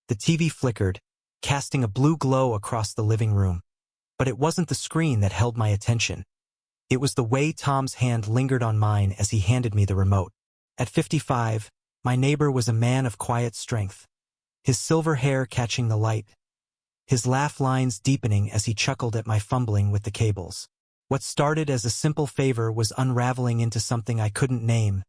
The TV flickered, casting a blue glow across the living room. But it wasn't the screen that held my attention. It was the way Tom's hand lingered on mine as he handed me the remote. At 55, my neighbor was a man of quiet strength, his silver hair catching the light, his laugh lines deepening as he chuckled at my fumbling with the cables. What started as a simple favor was unraveling into something I couldn't name,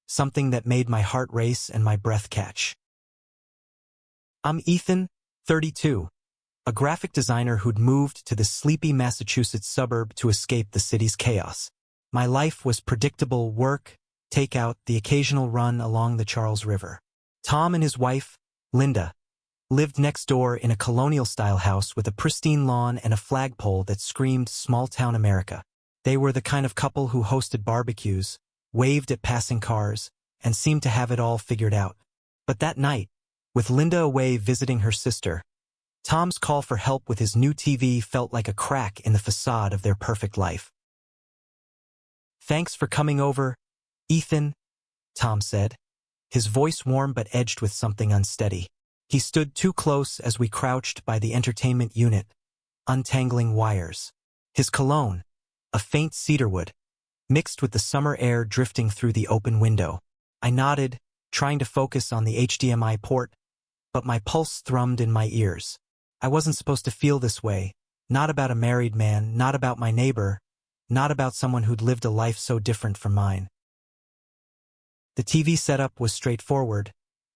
something that made my heart race and my breath catch. I'm Ethan, 32, a graphic designer who'd moved to the sleepy Massachusetts suburb to escape the city's chaos. My life was predictable: work, takeout, the occasional run along the Charles River. Tom and his wife, Linda, lived next door in a colonial-style house with a pristine lawn and a flagpole that screamed small-town America. They were the kind of couple who hosted barbecues, waved at passing cars, and seemed to have it all figured out. But that night, with Linda away visiting her sister, Tom's call for help with his new TV felt like a crack in the facade of their perfect life. "Thanks for coming over, Ethan," Tom said, his voice warm but edged with something unsteady. He stood too close as we crouched by the entertainment unit, untangling wires. His cologne, a faint cedarwood, mixed with the summer air drifting through the open window. I nodded, trying to focus on the HDMI port, but my pulse thrummed in my ears. I wasn't supposed to feel this way, not about a married man, not about my neighbor, not about someone who'd lived a life so different from mine. The TV setup was straightforward,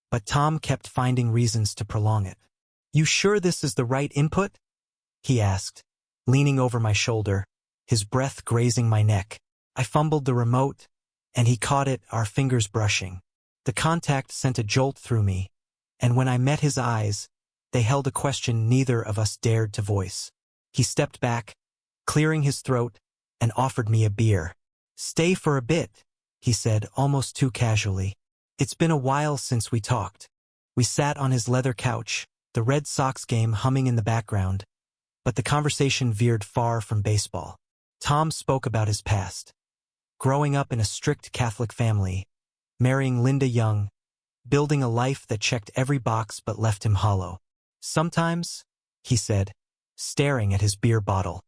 but Tom kept finding reasons to prolong it. "You sure this is the right input?" he asked, leaning over my shoulder, his breath grazing my neck. I fumbled the remote, and he caught it, our fingers brushing. The contact sent a jolt through me, and when I met his eyes, they held a question neither of us dared to voice. He stepped back, clearing his throat, and offered me a beer. "Stay for a bit," he said, almost too casually. "It's been a while since we talked." We sat on his leather couch, the Red Sox game humming in the background, but the conversation veered far from baseball. Tom spoke about his past. Growing up in a strict Catholic family, marrying Linda young, building a life that checked every box but left him hollow. "Sometimes," he said, staring at his beer bottle,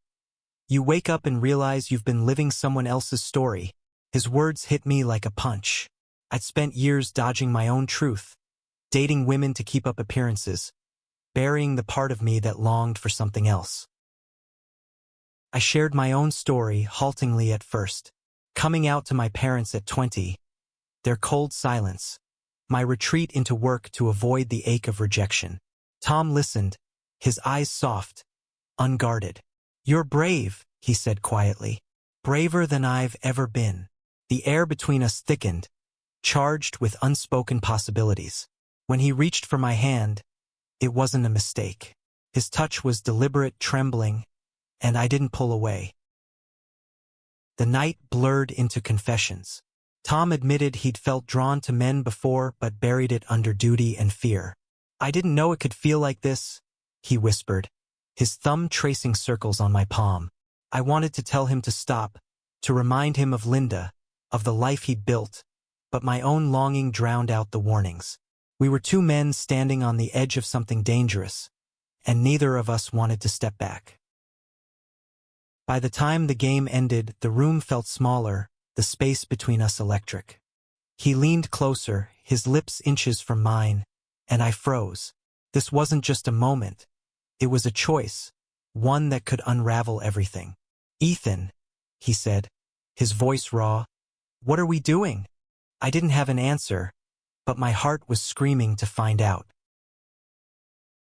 "you wake up and realize you've been living someone else's story." His words hit me like a punch. I'd spent years dodging my own truth, dating women to keep up appearances, burying the part of me that longed for something else. I shared my own story, haltingly at first, coming out to my parents at 20, their cold silence, my retreat into work to avoid the ache of rejection. Tom listened, his eyes soft, unguarded. "You're brave," he said quietly, "braver than I've ever been." The air between us thickened, charged with unspoken possibilities. When he reached for my hand, it wasn't a mistake. His touch was deliberate, trembling, and I didn't pull away. The night blurred into confessions. Tom admitted he'd felt drawn to men before but buried it under duty and fear. "I didn't know it could feel like this," he whispered, his thumb tracing circles on my palm. I wanted to tell him to stop, to remind him of Linda, of the life he'd built, but my own longing drowned out the warnings. We were two men standing on the edge of something dangerous, and neither of us wanted to step back. By the time the game ended, the room felt smaller, the space between us electric. He leaned closer, his lips inches from mine, and I froze. This wasn't just a moment. It was a choice, one that could unravel everything. "Ethan," he said, his voice raw, "what are we doing?" I didn't have an answer, but my heart was screaming to find out.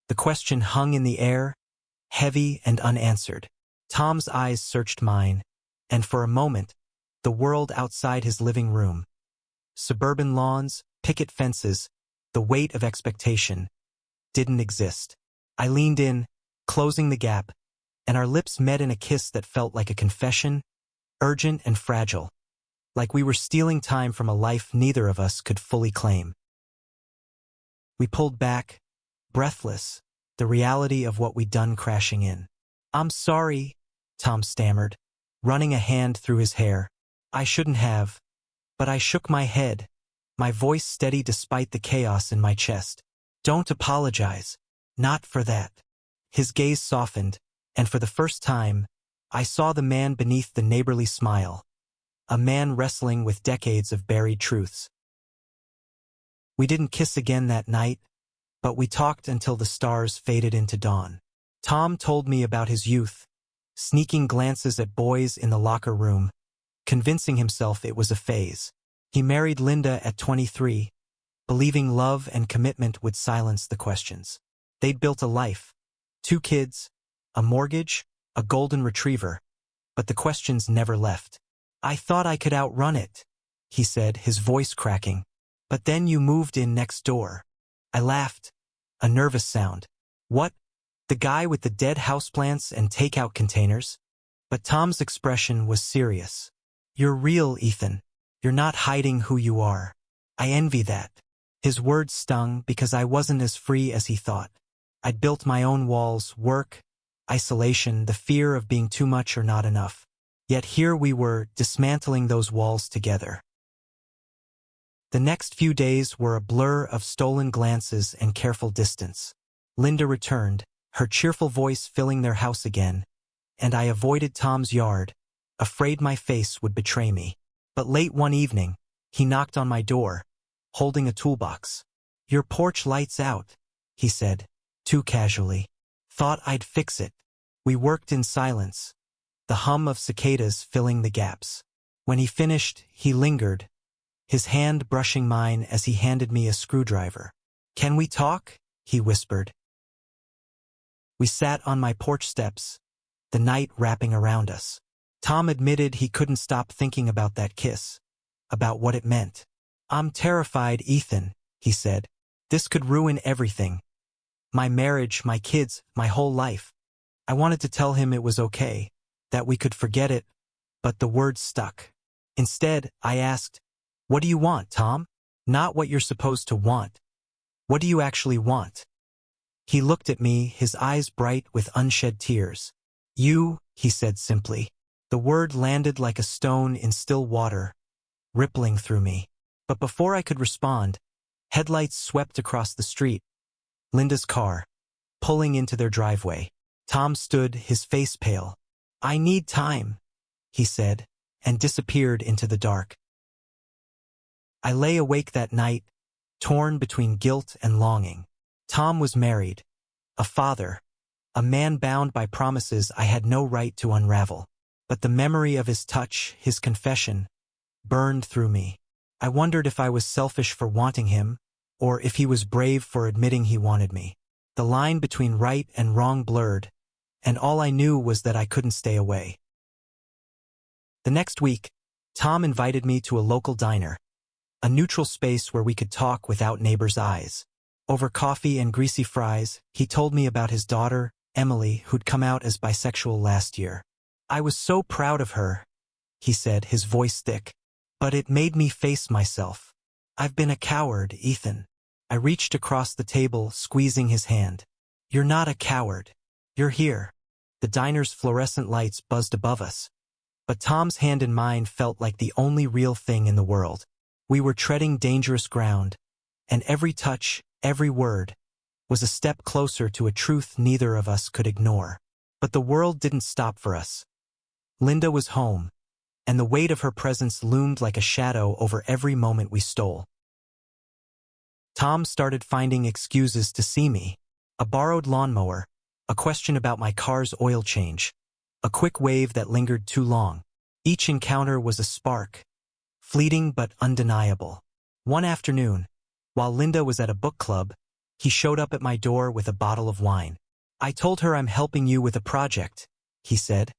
The question hung in the air, heavy and unanswered. Tom's eyes searched mine, and for a moment, the world outside his living room, suburban lawns, picket fences, the weight of expectation, didn't exist. I leaned in, closing the gap, and our lips met in a kiss that felt like a confession, urgent and fragile, like we were stealing time from a life neither of us could fully claim. We pulled back, breathless, the reality of what we'd done crashing in. "I'm sorry," Tom stammered, running a hand through his hair. "I shouldn't have." But I shook my head, my voice steady despite the chaos in my chest. Don't apologize. Not for that. His gaze softened, and for the first time, I saw the man beneath the neighborly smile. A man wrestling with decades of buried truths. We didn't kiss again that night, but we talked until the stars faded into dawn. Tom told me about his youth, sneaking glances at boys in the locker room, convincing himself it was a phase. He married Linda at 23, believing love and commitment would silence the questions. They'd built a life, 2 kids, a mortgage, a golden retriever, but the questions never left. I thought I could outrun it, he said, his voice cracking. But then you moved in next door. I laughed, a nervous sound. What? The guy with the dead houseplants and takeout containers? But Tom's expression was serious. You're real, Ethan. You're not hiding who you are. I envy that. His words stung because I wasn't as free as he thought. I'd built my own walls, work, isolation, the fear of being too much or not enough. Yet here we were, dismantling those walls together. The next few days were a blur of stolen glances and careful distance. Linda returned, her cheerful voice filling their house again, and I avoided Tom's yard, afraid my face would betray me. But late one evening, he knocked on my door, holding a toolbox. Your porch light's out, he said, too casually. Thought I'd fix it. We worked in silence, the hum of cicadas filling the gaps. When he finished, he lingered, his hand brushing mine as he handed me a screwdriver. Can we talk? He whispered. We sat on my porch steps, the night wrapping around us. Tom admitted he couldn't stop thinking about that kiss, about what it meant. I'm terrified, Ethan, he said. This could ruin everything. My marriage, my kids, my whole life. I wanted to tell him it was okay, that we could forget it, but the words stuck. Instead, I asked, what do you want, Tom? Not what you're supposed to want. What do you actually want? He looked at me, his eyes bright with unshed tears. You, he said simply. The word landed like a stone in still water, rippling through me. But before I could respond, headlights swept across the street. Linda's car, pulling into their driveway. Tom stood, his face pale. I need time, he said, and disappeared into the dark. I lay awake that night, torn between guilt and longing. Tom was married, a father, a man bound by promises I had no right to unravel. But the memory of his touch, his confession, burned through me. I wondered if I was selfish for wanting him, or if he was brave for admitting he wanted me. The line between right and wrong blurred, and all I knew was that I couldn't stay away. The next week, Tom invited me to a local diner, a neutral space where we could talk without neighbors' eyes. Over coffee and greasy fries, he told me about his daughter, Emily, who'd come out as bisexual last year. I was so proud of her, he said, his voice thick. But it made me face myself. I've been a coward, Ethan. I reached across the table, squeezing his hand. You're not a coward. You're here. The diner's fluorescent lights buzzed above us. But Tom's hand in mine felt like the only real thing in the world. We were treading dangerous ground, and every touch, every word, was a step closer to a truth neither of us could ignore. But the world didn't stop for us. Linda was home, and the weight of her presence loomed like a shadow over every moment we stole. Tom started finding excuses to see me. A borrowed lawnmower, a question about my car's oil change, a quick wave that lingered too long. Each encounter was a spark, fleeting but undeniable. One afternoon, while Linda was at a book club, he showed up at my door with a bottle of wine. I told her I'm helping you with a project, he said,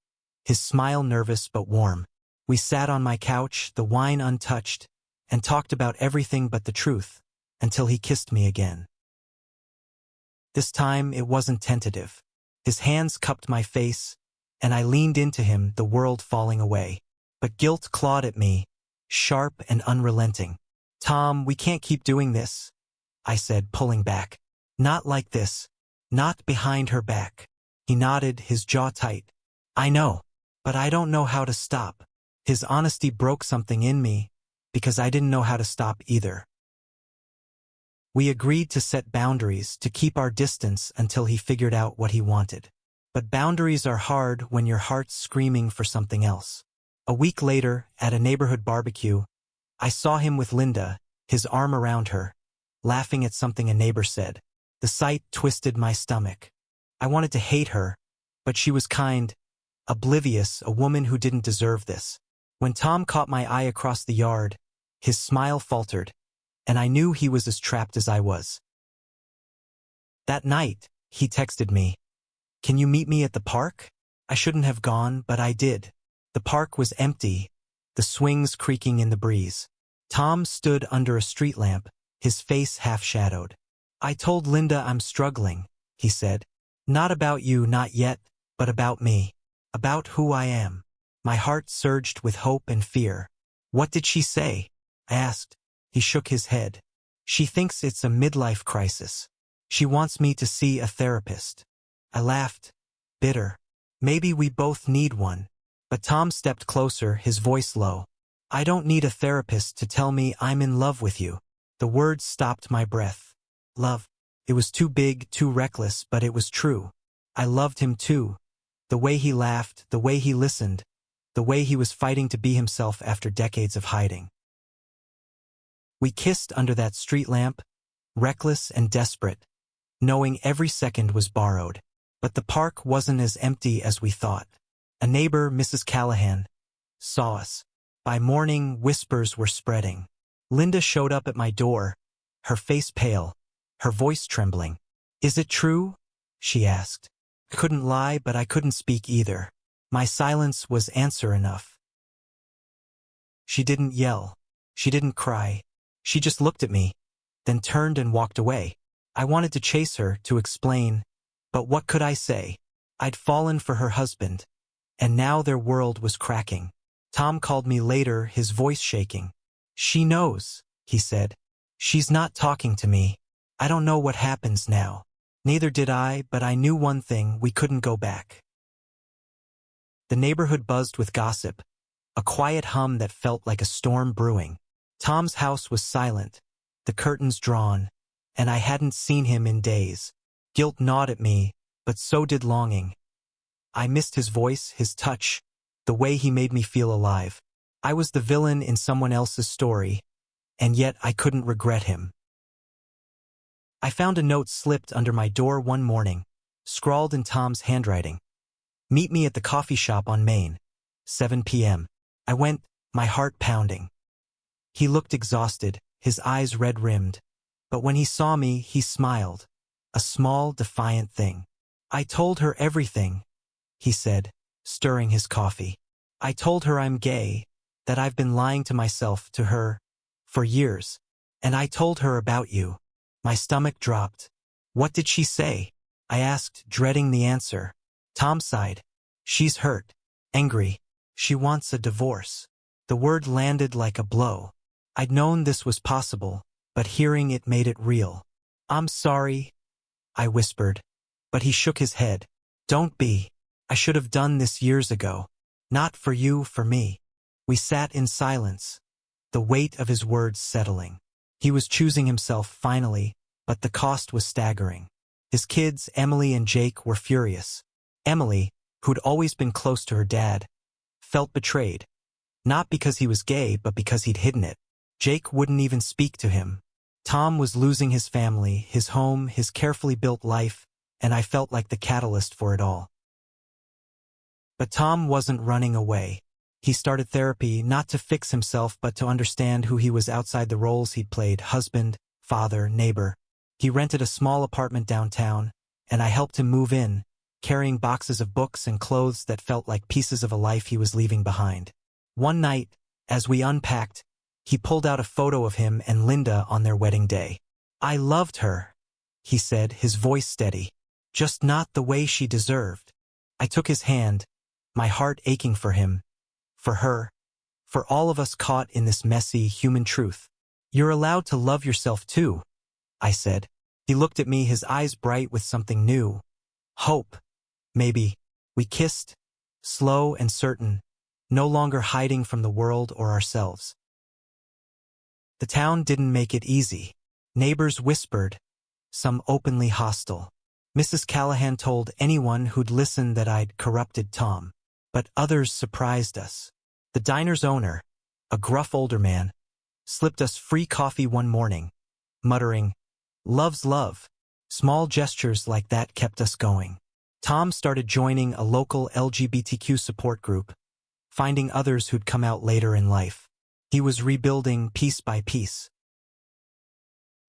his smile nervous but warm. We sat on my couch, the wine untouched, and talked about everything but the truth, until he kissed me again. This time it wasn't tentative. His hands cupped my face, and I leaned into him, the world falling away. But guilt clawed at me, sharp and unrelenting. Tom, we can't keep doing this, I said, pulling back. Not like this. Not behind her back. He nodded, his jaw tight. I know, but I don't know how to stop. His honesty broke something in me, because I didn't know how to stop either. We agreed to set boundaries to keep our distance until he figured out what he wanted. But boundaries are hard when your heart's screaming for something else. A week later, at a neighborhood barbecue, I saw him with Linda, his arm around her, laughing at something a neighbor said. The sight twisted my stomach. I wanted to hate her, but she was kind, oblivious, a woman who didn't deserve this. When Tom caught my eye across the yard, his smile faltered, and I knew he was as trapped as I was. That night, he texted me, "Can you meet me at the park?" I shouldn't have gone, but I did. The park was empty, the swings creaking in the breeze. Tom stood under a street lamp, his face half-shadowed. "I told Linda I'm struggling," he said. "Not about you, not yet, but about me. About who I am." My heart surged with hope and fear. "What did she say?" I asked. He shook his head. "She thinks it's a midlife crisis. She wants me to see a therapist." I laughed, bitter. Maybe we both need one. But Tom stepped closer, his voice low. "I don't need a therapist to tell me I'm in love with you." The words stopped my breath. Love. It was too big, too reckless, but it was true. I loved him too. The way he laughed, the way he listened, the way he was fighting to be himself after decades of hiding. We kissed under that street lamp, reckless and desperate, knowing every second was borrowed. But the park wasn't as empty as we thought. A neighbor, Mrs. Callahan, saw us. By morning, whispers were spreading. Linda showed up at my door, her face pale, her voice trembling. "Is it true?" she asked. I couldn't lie, but I couldn't speak either. My silence was answer enough. She didn't yell. She didn't cry. She just looked at me, then turned and walked away. I wanted to chase her, to explain, but what could I say? I'd fallen for her husband, and now their world was cracking. Tom called me later, his voice shaking. "She knows," he said. "She's not talking to me. I don't know what happens now." Neither did I, but I knew one thing: we couldn't go back. The neighborhood buzzed with gossip, a quiet hum that felt like a storm brewing. Tom's house was silent, the curtains drawn, and I hadn't seen him in days. Guilt gnawed at me, but so did longing. I missed his voice, his touch, the way he made me feel alive. I was the villain in someone else's story, and yet I couldn't regret him. I found a note slipped under my door one morning, scrawled in Tom's handwriting. "Meet me at the coffee shop on Main, 7 p.m. I went, my heart pounding. He looked exhausted, his eyes red-rimmed, but when he saw me, he smiled, a small, defiant thing. "I told her everything," he said, stirring his coffee. "I told her I'm gay, that I've been lying to myself, to her, for years. And I told her about you." My stomach dropped. "What did she say?" I asked, dreading the answer. Tom sighed. "She's hurt, angry. She wants a divorce." The word landed like a blow. I'd known this was possible, but hearing it made it real. "I'm sorry," I whispered, but he shook his head. "Don't be. I should have done this years ago. Not for you, for me." We sat in silence, the weight of his words settling. He was choosing himself finally, but the cost was staggering. His kids, Emily and Jake, were furious. Emily, who'd always been close to her dad, felt betrayed. Not because he was gay, but because he'd hidden it. Jake wouldn't even speak to him. Tom was losing his family, his home, his carefully built life, and I felt like the catalyst for it all. But Tom wasn't running away. He started therapy not to fix himself, but to understand who he was outside the roles he'd played: husband, father, neighbor. He rented a small apartment downtown, and I helped him move in, carrying boxes of books and clothes that felt like pieces of a life he was leaving behind. One night, as we unpacked, he pulled out a photo of him and Linda on their wedding day. "I loved her," he said, his voice steady. "Just not the way she deserved." I took his hand, my heart aching for him, for her, for all of us caught in this messy, human truth. "You're allowed to love yourself too," I said. He looked at me, his eyes bright with something new. Hope. Maybe. We kissed, slow and certain, no longer hiding from the world or ourselves. The town didn't make it easy. Neighbors whispered, some openly hostile. Mrs. Callahan told anyone who'd listen that I'd corrupted Tom. But others surprised us. The diner's owner, a gruff older man, slipped us free coffee one morning, muttering, "Love's love." Small gestures like that kept us going. Tom started joining a local LGBTQ support group, finding others who'd come out later in life. He was rebuilding piece by piece.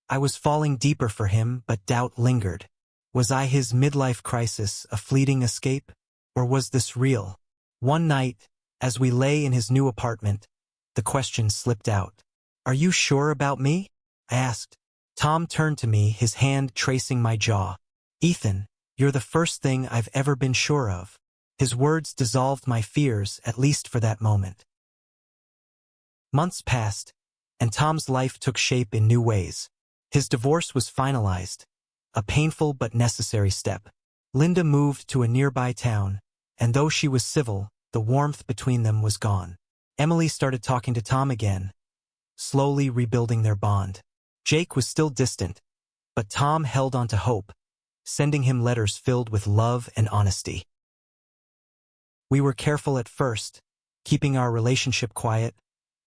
I was falling deeper for him, but doubt lingered. Was I his midlife crisis, a fleeting escape? Or was this real? One night, as we lay in his new apartment, the question slipped out. "Are you sure about me?" I asked. Tom turned to me, his hand tracing my jaw. "Ethan, you're the first thing I've ever been sure of." His words dissolved my fears, at least for that moment. Months passed, and Tom's life took shape in new ways. His divorce was finalized, a painful but necessary step. Linda moved to a nearby town, and though she was civil, the warmth between them was gone. Emily started talking to Tom again, slowly rebuilding their bond. Jake was still distant, but Tom held on to hope, sending him letters filled with love and honesty. We were careful at first, keeping our relationship quiet,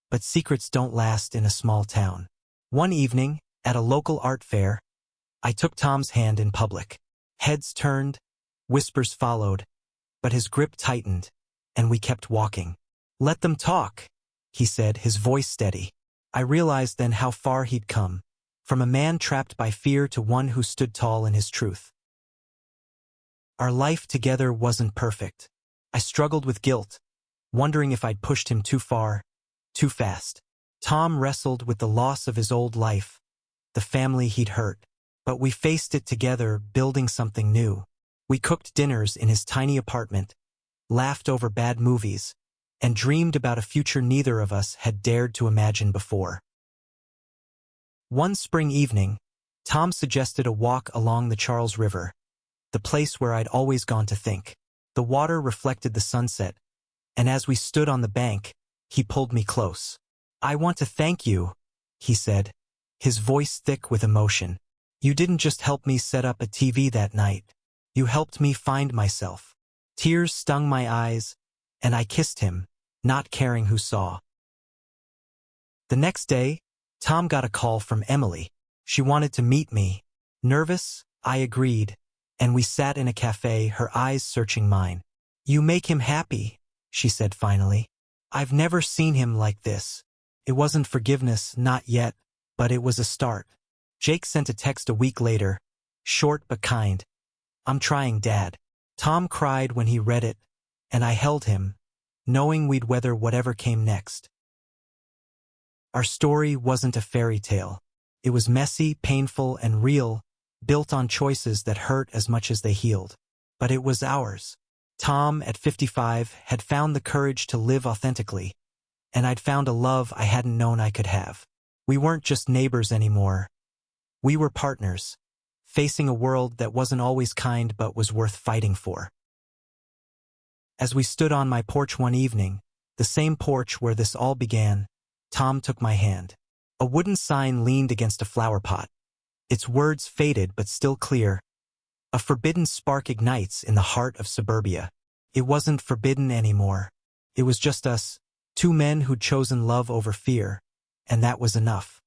but secrets don't last in a small town. One evening, at a local art fair, I took Tom's hand in public. Heads turned, whispers followed, but his grip tightened, and we kept walking. "Let them talk," he said, his voice steady. I realized then how far he'd come, from a man trapped by fear to one who stood tall in his truth. Our life together wasn't perfect. I struggled with guilt, wondering if I'd pushed him too far, too fast. Tom wrestled with the loss of his old life, the family he'd hurt. But we faced it together, building something new. We cooked dinners in his tiny apartment, laughed over bad movies, and dreamed about a future neither of us had dared to imagine before. One spring evening, Tom suggested a walk along the Charles River, the place where I'd always gone to think. The water reflected the sunset, and as we stood on the bank, he pulled me close. "I want to thank you," he said, his voice thick with emotion. "You didn't just help me set up a TV that night. You helped me find myself." Tears stung my eyes, and I kissed him, not caring who saw. The next day, Tom got a call from Emily. She wanted to meet me. Nervous, I agreed, and we sat in a cafe, her eyes searching mine. "You make him happy," she said finally. "I've never seen him like this." It wasn't forgiveness, not yet, but it was a start. Jake sent a text a week later, short but kind. "I'm trying, Dad." Tom cried when he read it, and I held him, knowing we'd weather whatever came next. Our story wasn't a fairy tale. It was messy, painful, and real, built on choices that hurt as much as they healed. But it was ours. Tom, at 55, had found the courage to live authentically, and I'd found a love I hadn't known I could have. We weren't just neighbors anymore. We were partners, facing a world that wasn't always kind but was worth fighting for. As we stood on my porch one evening, the same porch where this all began, Tom took my hand. A wooden sign leaned against a flower pot. Its words faded but still clear. "A forbidden spark ignites in the heart of suburbia." It wasn't forbidden anymore. It was just us, two men who'd chosen love over fear, and that was enough.